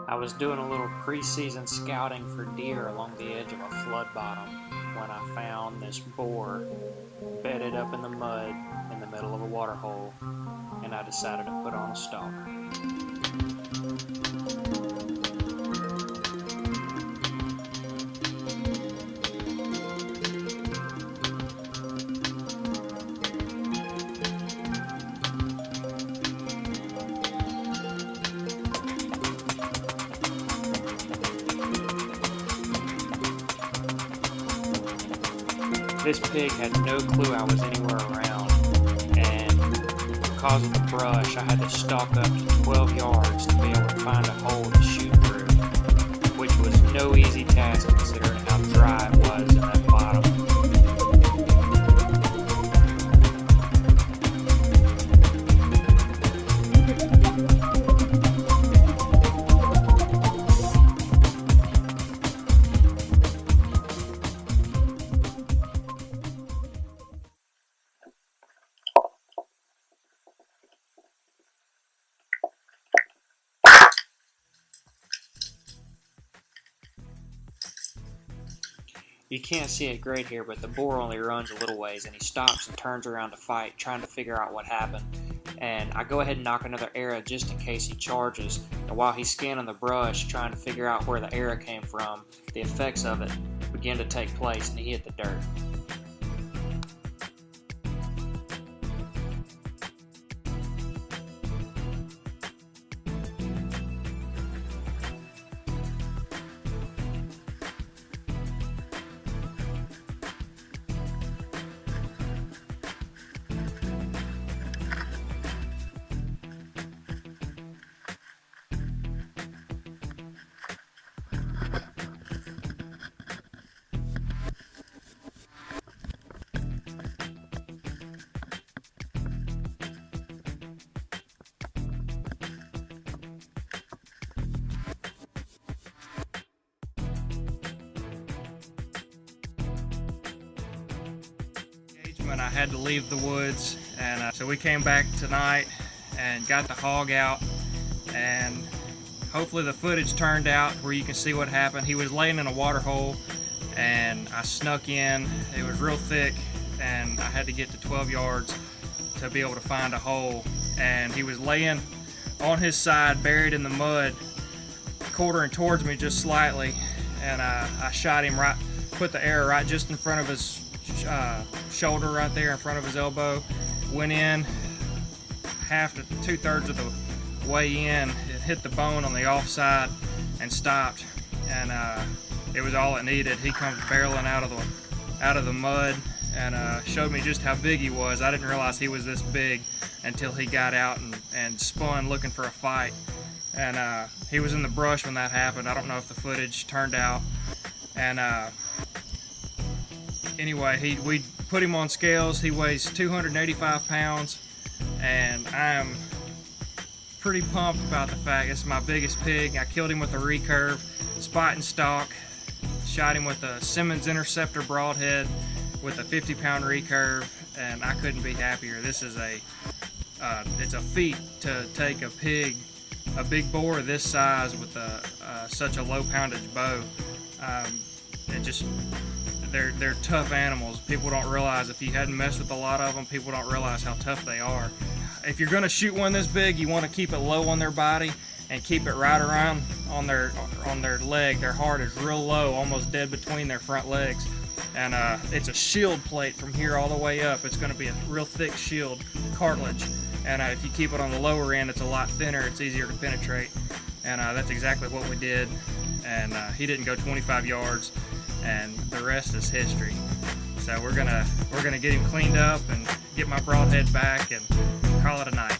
I was doing a little pre-season scouting for deer along the edge of a flood bottom when I found this boar bedded up in the mud in the middle of a water hole, and I decided to put on a stalk. This pig had no clue I was anywhere around, and because of the brush, I had to stalk up to 12 yards to be able to find a hole to shoot through, which was no easy task considering how dry it was in that bottom. You can't see it great here, but the boar only runs a little ways, and he stops and turns around to fight, trying to figure out what happened. And I go ahead and knock another arrow just in case he charges. And while he's scanning the brush, trying to figure out where the arrow came from, the effects of it begin to take place, and he hit the dirt. And I had to leave the woods, and so we came back tonight and got the hog out, and hopefully the footage turned out where you can see what happened. He was laying in a water hole, and I snuck in. It was real thick, and I had to get to 12 yards to be able to find a hole, and he was laying on his side buried in the mud, quartering towards me just slightly, and I shot him right, put the arrow right just in front of his shoulder, right there in front of his elbow. Went in half to 2/3 of the way in. It hit the bone on the offside and stopped, and it was all it needed. He comes barreling out of the mud and showed me just how big he was. I didn't realize he was this big until he got out and spun looking for a fight, and he was in the brush when that happened. I don't know if the footage turned out, and anyway, we put him on scales. He weighs 285 pounds, and I'm pretty pumped about the fact it's my biggest pig. I killed him with a recurve, spot and stalk, shot him with a Simmons Interceptor broadhead with a 50-pound recurve, and I couldn't be happier. This is it's a feat to take a big boar this size with such a low poundage bow. They're tough animals. People don't realize, if you hadn't messed with a lot of them, people don't realize how tough they are. If you're going to shoot one this big, you want to keep it low on their body and keep it right around on their leg. Their heart is real low, almost dead between their front legs. And it's a shield plate from here all the way up. It's going to be a real thick shield, cartilage. And if you keep it on the lower end, it's a lot thinner. It's easier to penetrate. And that's exactly what we did. And he didn't go 25 yards. And the rest is history. So we're gonna get him cleaned up and get my broadhead back and call it a night.